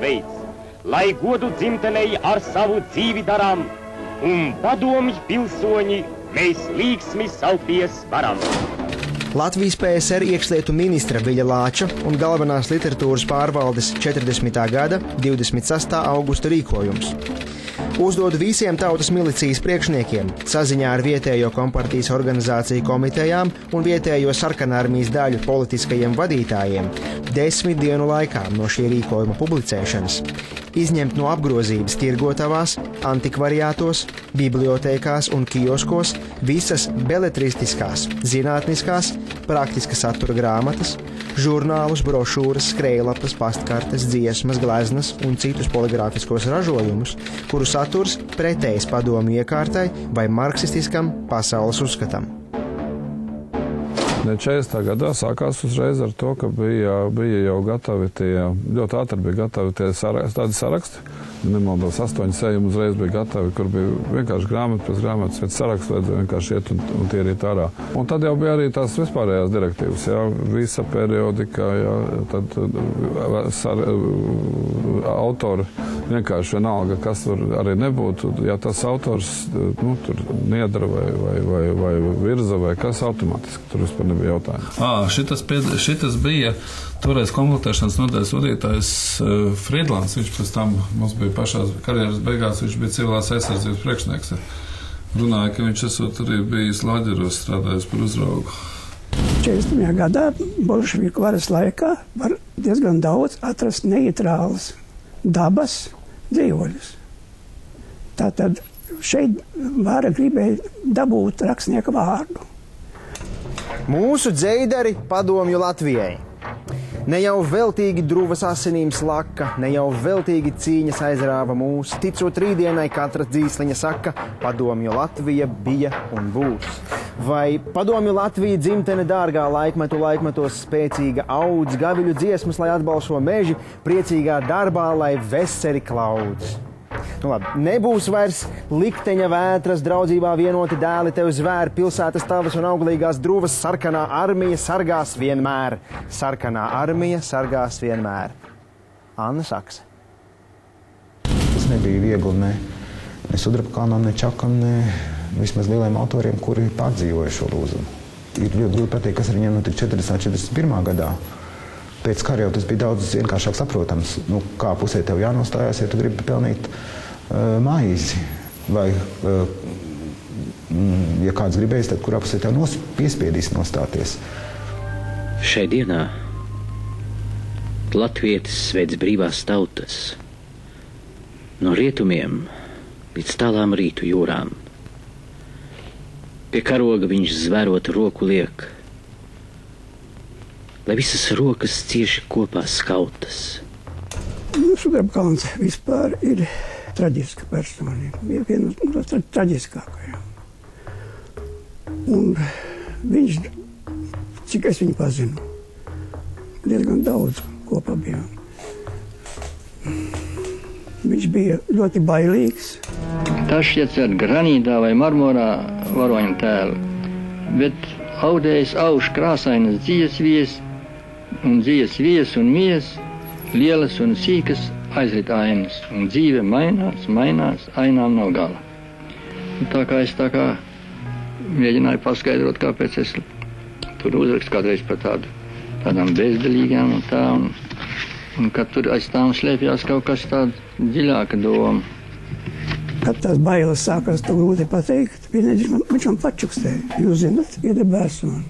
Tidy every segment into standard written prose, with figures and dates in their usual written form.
veids, lai godu dzimtenei ar savu dzīvi darām, un padomju pilsoņi mēs līgsmi saukties varam. Latvijas PSR iekšlietu ministra Viļa Lāča un galvenās literatūras pārvaldes 40. gada 26. augusta rīkojums. Uzdod visiem tautas milicijas priekšniekiem, saziņā ar vietējo kompartijas organizāciju komitejām un vietējo sarkanarmijas daļu politiskajiem vadītājiem 10 dienu laikā no šī rīkojuma publicēšanas izņemt no apgrozības tirgotavās, antikvariātos, bibliotēkās un kioskos visas beletristiskās, zinātniskās, praktiska satura grāmatas, žurnālus, brošūras, skrejlapas, pastkartes, dziesmas, gleznas un citus poligrāfiskos ražojumus, kuru saturs pretējs padomju iekārtai vai marksistiskam pasaules uzskatam. 40. gadā sākās uzreiz ar to, ka bija jau gatavi ļoti ātri bija gatavi tādi saraksti. Nemaldos, 8 sējumi uzreiz bija gatavi, kur bija vienkārši grāmata pēc grāmatas, pēc sarakstu vajadzēja vienkārši iet un tie iet ārā. Un tad jau bija arī tās vispārējās direktīvas, visa periodika, tad autori vienkārši vienalga, kas tur arī nebūtu, ja tas autors, tur Niedra vai Virza vai kas automātiski, tur vispār nebija jautājumi. Šitas bija toreiz komplektēšanas nodaļas vadītājs Friedlands, viņš pēc tam mums bija pašās karjeras beigās, viņš bija civilās aizsardzības priekšnieks. Runāja, ka viņš esot arī bijis Laģeros strādājis par uzraugu. 40. gadā bolševiku varas laikā var diezgan daudz atrast neitrālas dabas dzīvoļus. Tātad šeit vara gribēja dabūt rakstnieka vārdu. Mūsu dzeidari padomju Latvijai. Ne jau veltīgi druvas asinīm slaka, ne jau veltīgi cīņas aizrāva mūs. Ticot rītdienai, katra dzīsliņa saka, padomju Latvija bija un būs. Vai padomju Latvija dzimtene dārgā laikmetos spēcīga audz, gaviļu dziesmas, lai atbalso meži, priecīgā darbā, lai veseri klaudz. Nebūs vairs likteņa vētras, draudzībā vienoti dēli tev zvēr, pilsētas tavas un auglīgās druvas, sarkanā armija sargās vienmēr. Sarkanā armija sargās vienmēr. Anna Sakse. Tas nebija viegli ne Sudrabkalnam, ne Čakam, ne vismaz lieliem autoriem, kuri pārdzīvoja šo lūzumu. Ir ļoti grūti pateikt, kas ar viņiem notika 40. 41. gadā. Pēc kara jau tas bija daudz vienkāršāk saprotams, kā pusē tev jānostājās, ja tu gribi pelnīt maizi. Vai, ja kāds gribēs, tad kurā pusē tev piespiedīs nostāties. Šai dienā latvietis sveic brīvās tautas no rietumiem līdz tālām rītu jūrām. Pie karoga viņš zvērot roku liek, lai visas rokas cieši kopā skautas. Sudrabkalns vispār ir traģiska personība. Viena no traģiskākajām. Un viņš, cik es viņu pazinu, diezgan daudz kopā bijām. Viņš bija ļoti bailīgs. Tas šķiet ar granītā vai marmorā varoņu tēlu, bet audējs auž krāsainas dzīves vies, un dzīves vies un mies, lielas un sīkas aizrit ainas, un dzīve mainās, ainām nav gala. Un tā kā mēģināju paskaidrot, kāpēc es tur uzrakstu kādreiz par tādām bezdelīgām un tā, un kad tur aiz tām slēpjās kaut kas tāds dziļāka doma. Kad tās bailes sākās, to grūti pateikt, viņš man pačukstēja. Jūs zināt, iedebēs man.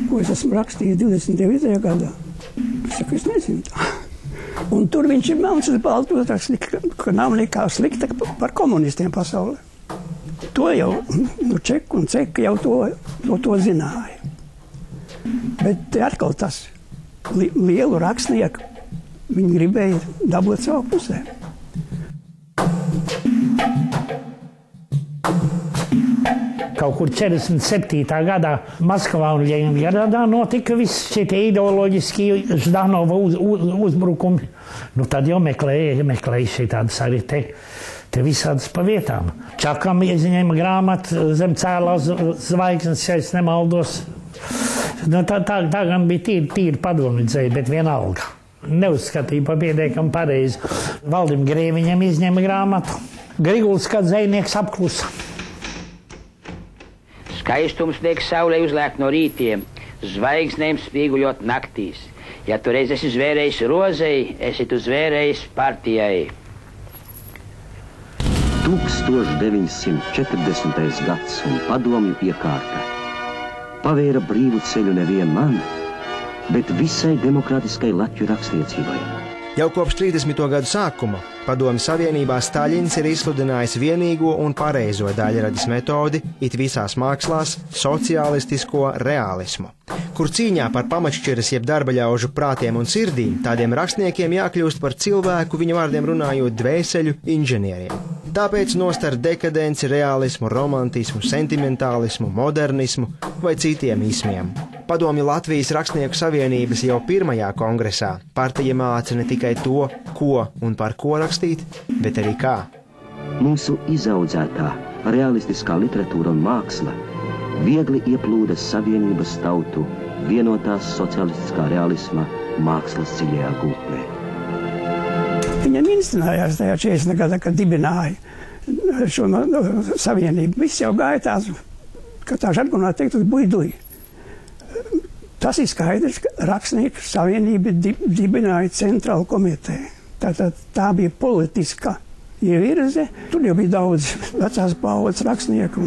Ko es esmu rakstījis 29. gadā? Es saku, es nezinu tā. Un tur viņš ir melns uz baltu, ka nav nekā slikta par komunistiem pasaulē. To jau Čeka un Ceka jau to zināja. Bet atkal tas lielu rakstnieku viņi gribēja dabūt savu pusē. Kaut kur 47. gadā Maskavā un Ļeņingradā notika viss šie ideoloģiskie Ždanova uzbrukumi. Tad jau meklēja šī tādas arī te visādas pa vietām. Čakam ieņēma grāmatu zem cēlās zvaigznes, ja es nemaldos. Tā gan bija tīri padomju dzēja, bet vienalga. neuzskatīja par pietiekami pareizi. Valdim Grēviņam izņēma grāmatu. Griguls, kad zvejnieks apklusa. Skaistums liek saulē uzlēkt no rītiem, zvaigznēm spīguļot naktīs. Ja tu reiz esi zvērējis rozei, esi tu zvērējis partijai. 1940. gads un padomju iekārta pavēra brīvu ceļu nevien man, bet visai demokrātiskai Latviju rakstniecībai. Jau kopš 30. gadu sākuma Padomju Savienībā Staļins ir izsludinājis vienīgo un pareizo daļradas metodi it visās mākslās - sociālistisko reālismu, kur cīņā par pamatšķiras jeb darbaļaužu prātiem un sirdīm tādiem rakstniekiem jākļūst par cilvēku, viņu vārdiem runājot, dvēseļu inženieriem. Tāpēc nostar dekadenci, reālismu, romantismu, sentimentālismu, modernismu vai citiem īsmiem. Padomju Latvijas Rakstnieku Savienības jau pirmajā kongresā partija māca ne tikai to, ko un par ko rakstīt, bet arī kā. Mūsu izaudzētā realistiskā literatūra un māksla viegli ieplūda Savienības tautu vienotās socialistiskā realisma mākslas dziļajā gultnē. Viņam instinājās tajā 40. gadā, kad dibināja šo savienību. Viss jau gāja tās, ka tā žargonā teikt, uz buiduji. Tas ir skaidrs, ka Rakstnieku savienība dibināja centrālu komiteju. Tā bija politiska ievirze. Tur jau bija daudz vecās paudzes rakstnieku.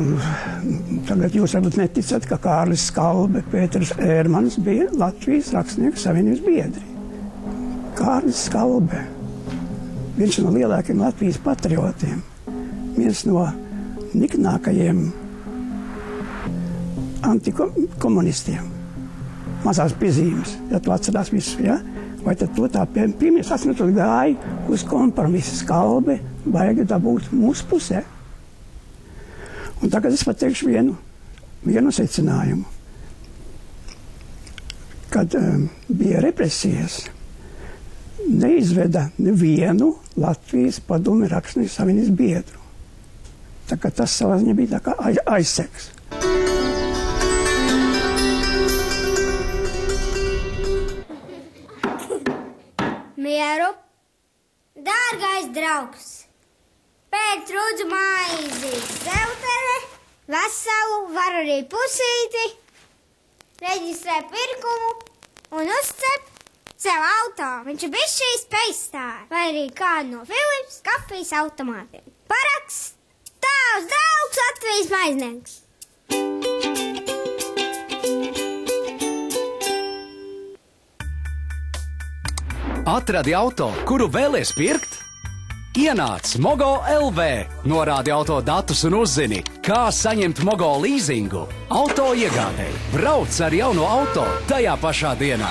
Tagad jūs varbūt neticat, ka Kārlis Skalbe, Pēters Ērmans bija Latvijas Rakstnieku savienības biedri. Kārlis Skalbe. Viens no lielākajiem Latvijas patriotiem, viens no niknākajiem antikomunistiem. Mazās piezīmes, ja tu atcerās visu, ja? Vai tad to tā pirmies 8 gāja uz kompromisu. Skalbe vajag dabūt mūsu pusē. Un tagad es pateikšu vienu secinājumu. Kad bija represijas, neizveda nevienu Latvijas Padomju Rakstnieku Savienības biedru. Tā kā tas savā ziņā bija tā kā aizseks. Mieru, dārgais draugs, pēc rudzu maizi zeltene, veselu, var arī pusīti, reģistrē pirkumu un uzcep sev auto. Viņš ir bijis šīs peistāri, vai arī kādu no Philips kafijas automātiem. Paraksts, tavs draugs Latvijas maiznieks. Atradi auto, kuru vēlies pirkt? Ienāc Mogo LV, norādi auto datus un uzzini, kā saņemt Mogo līzingu. Auto iegādēji, brauc ar jauno auto tajā pašā dienā.